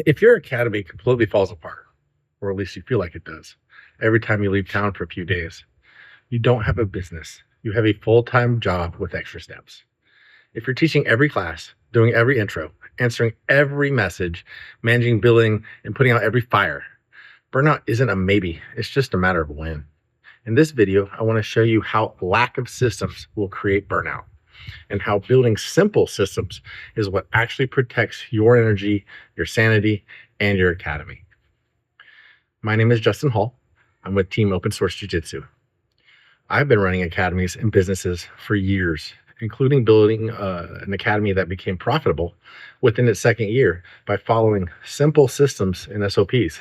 If your academy completely falls apart, or at least you feel like it does, every time you leave town for a few days, you don't have a business. You have a full-time job with extra steps. If you're teaching every class, doing every intro, answering every message, managing billing, and putting out every fire, burnout isn't a maybe. It's just a matter of when. In this video, I want to show you how lack of systems will create burnout and how building simple systems is what actually protects your energy, your sanity, and your academy. My name is Justin Hall. I'm with Team Open Source Jiu-Jitsu. I've been running academies and businesses for years, including building an academy that became profitable within its second year by following simple systems and SOPs.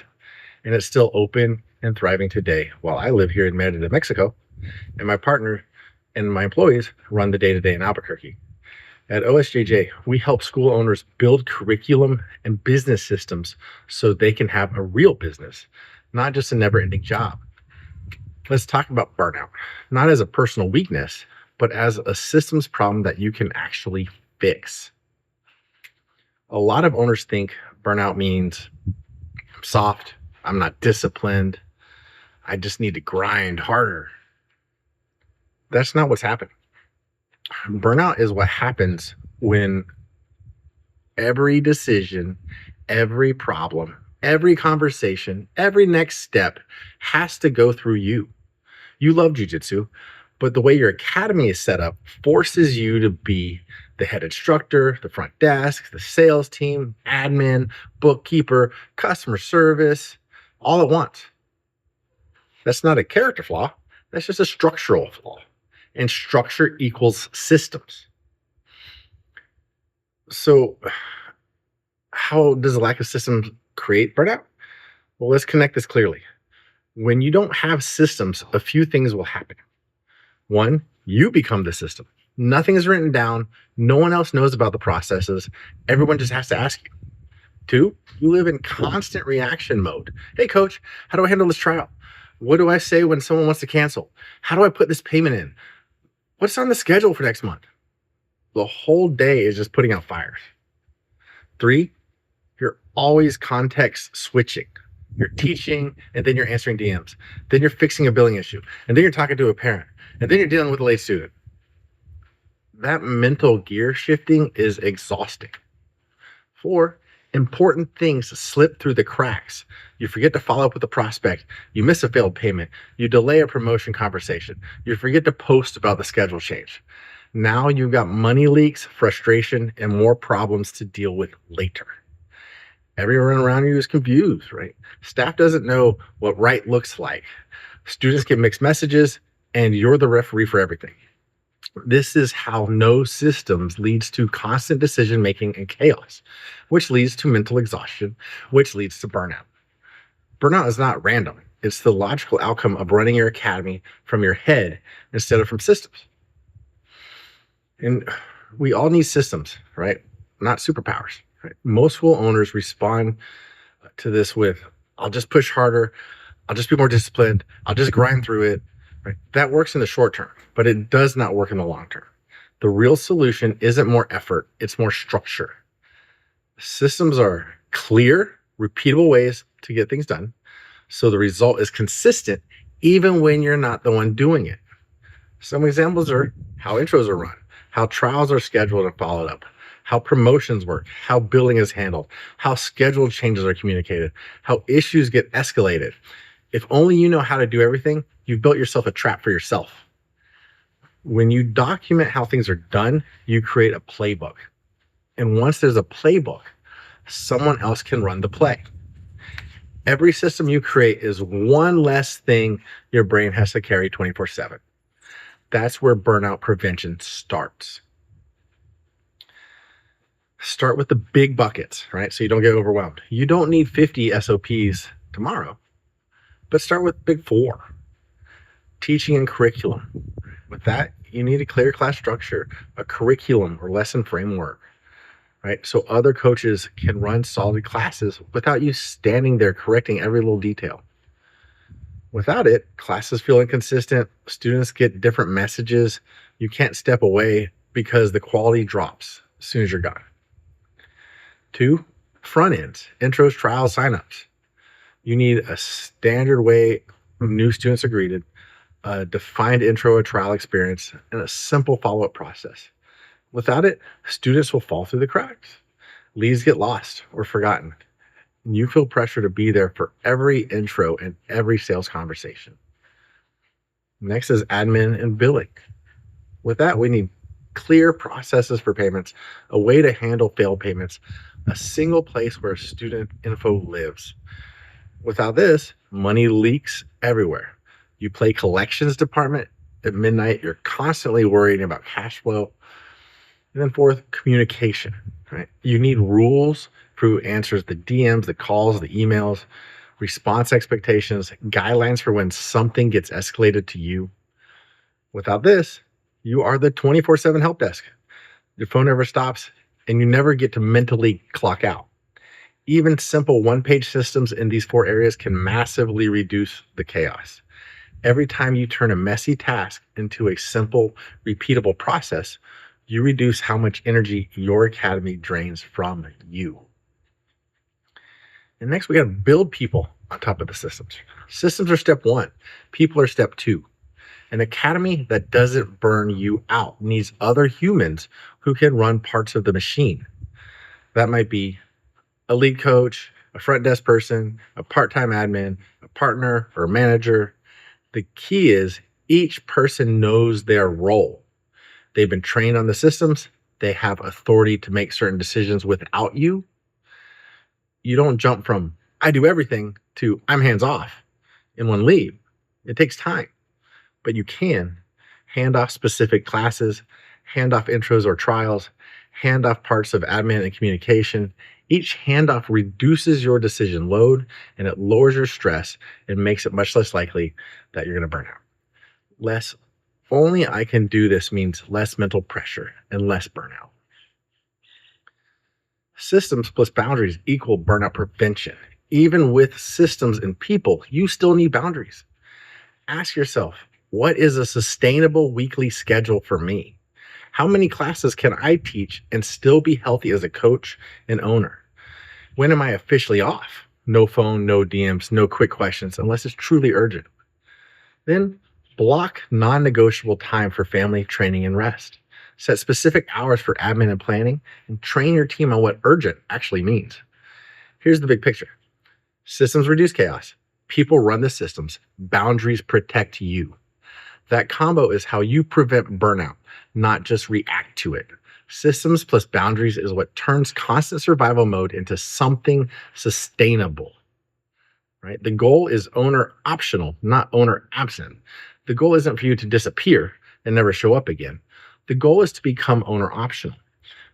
And it's still open and thriving today while I live here in Merida, Mexico, and my partner and my employees run the day-to-day in Albuquerque. At OSJJ, we help school owners build curriculum and business systems so they can have a real business, not just a never-ending job. Let's talk about burnout, not as a personal weakness, but as a systems problem that you can actually fix. A lot of owners think burnout means I'm soft, I'm not disciplined, I just need to grind harder. That's not what's happening. Burnout is what happens when every decision, every problem, every conversation, every next step has to go through you. You love jiu-jitsu, but the way your academy is set up forces you to be the head instructor, the front desk, the sales team, admin, bookkeeper, customer service, all at once. That's not a character flaw. That's just a structural flaw. And structure equals systems. So how does a lack of systems create burnout? Well, let's connect this clearly. When you don't have systems, a few things will happen. One, you become the system. Nothing is written down. No one else knows about the processes. Everyone just has to ask you. Two, you live in constant reaction mode. Hey, coach, how do I handle this trial? What do I say when someone wants to cancel? How do I put this payment in? What's on the schedule for next month? The whole day is just putting out fires. Three, you're always context switching. You're teaching, and then you're answering DMs. Then you're fixing a billing issue. And then you're talking to a parent. And then you're dealing with a late student. That mental gear shifting is exhausting. Four, important things slip through the cracks. You forget to follow up with a prospect. You miss a failed payment. You delay a promotion conversation. You forget to post about the schedule change. Now you've got money leaks, frustration, and more problems to deal with later. Everyone around you is confused, right? Staff doesn't know what right looks like. Students get mixed messages, and you're the referee for everything. This is how no systems leads to constant decision-making and chaos, which leads to mental exhaustion, which leads to burnout. Burnout is not random. It's the logical outcome of running your academy from your head instead of from systems. And we all need systems, right? Not superpowers. Right? Most school owners respond to this with, I'll just push harder. I'll just be more disciplined. I'll just grind through it. Right? That works in the short term, but it does not work in the long term. The real solution isn't more effort. It's more structure. Systems are clear, repeatable ways to get things done. So the result is consistent, even when you're not the one doing it. Some examples are how intros are run, how trials are scheduled and followed up, how promotions work, how billing is handled, how schedule changes are communicated, how issues get escalated. If only you know how to do everything, you've built yourself a trap for yourself. When you document how things are done, you create a playbook. And once there's a playbook, someone else can run the play. Every system you create is one less thing your brain has to carry 24/7. That's where burnout prevention starts. Start with the big buckets, right? So you don't get overwhelmed. You don't need 50 SOPs tomorrow, but start with big four. Teaching and curriculum. With that, you need a clear class structure, a curriculum or lesson framework, right? So other coaches can run solid classes without you standing there correcting every little detail. Without it, classes feel inconsistent, students get different messages, you can't step away because the quality drops as soon as you're gone. 2, front ends, intros, trials, signups. You need a standard way new students are greeted, a defined intro or trial experience, and a simple follow-up process. Without it, students will fall through the cracks. Leads get lost or forgotten. And you feel pressure to be there for every intro and every sales conversation. Next is admin and billing. With that, we need clear processes for payments, a way to handle failed payments, a single place where student info lives. Without this, money leaks everywhere. You play collections department at midnight, you're constantly worrying about cash flow. And then fourth, communication, right? You need rules for who answers the DMs, the calls, the emails, response expectations, guidelines for when something gets escalated to you. Without this, you are the 24/7 help desk. Your phone never stops and you never get to mentally clock out. Even simple one-page systems in these four areas can massively reduce the chaos. Every time you turn a messy task into a simple, repeatable process, you reduce how much energy your academy drains from you. And next, we got to build people on top of the systems. Systems are step one. People are step two. An academy that doesn't burn you out needs other humans who can run parts of the machine. That might be a lead coach, a front desk person, a part-time admin, a partner, or a manager. The key is each person knows their role. They've been trained on the systems. They have authority to make certain decisions without you. You don't jump from, I do everything, to I'm hands off in one leap. It takes time, but you can hand off specific classes, hand off intros or trials, hand off parts of admin and communication. Each handoff reduces your decision load and it lowers your stress and makes it much less likely that you're going to burn out. Less only I can do this means less mental pressure and less burnout. Systems plus boundaries equal burnout prevention. Even with systems and people, you still need boundaries. Ask yourself, what is a sustainable weekly schedule for me? How many classes can I teach and still be healthy as a coach and owner? When am I officially off? No phone, no DMs, no quick questions, unless it's truly urgent. Then block non-negotiable time for family, training, and rest. Set specific hours for admin and planning, and train your team on what urgent actually means. Here's the big picture. Systems reduce chaos. People run the systems. Boundaries protect you. That combo is how you prevent burnout, not just react to it. Systems plus boundaries is what turns constant survival mode into something sustainable, right? The goal is owner optional, not owner absent. The goal isn't for you to disappear and never show up again. The goal is to become owner optional.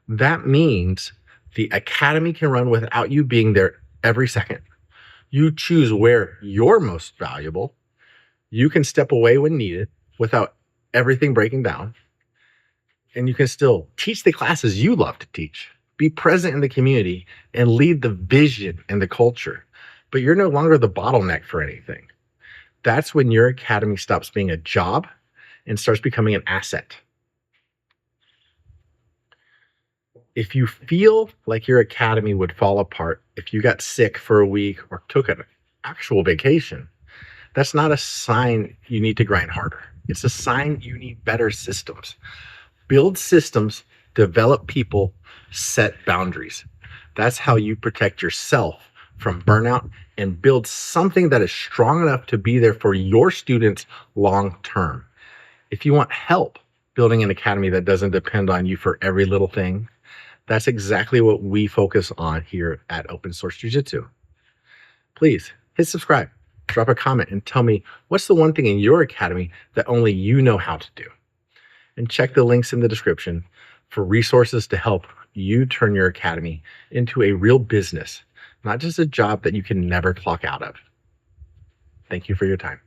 That means the academy can run without you being there every second. You choose where you're most valuable. You can step away when needed without everything breaking down. And you can still teach the classes you love to teach, be present in the community, and lead the vision and the culture. But you're no longer the bottleneck for anything. That's when your academy stops being a job and starts becoming an asset. If you feel like your academy would fall apart if you got sick for a week or took an actual vacation, that's not a sign you need to grind harder. It's a sign you need better systems. Build systems, develop people, set boundaries. That's how you protect yourself from burnout and build something that is strong enough to be there for your students long term. If you want help building an academy that doesn't depend on you for every little thing, that's exactly what we focus on here at Open Source Jiu-Jitsu. Please hit subscribe, drop a comment, and tell me what's the one thing in your academy that only you know how to do. And check the links in the description for resources to help you turn your academy into a real business, not just a job that you can never clock out of. Thank you for your time.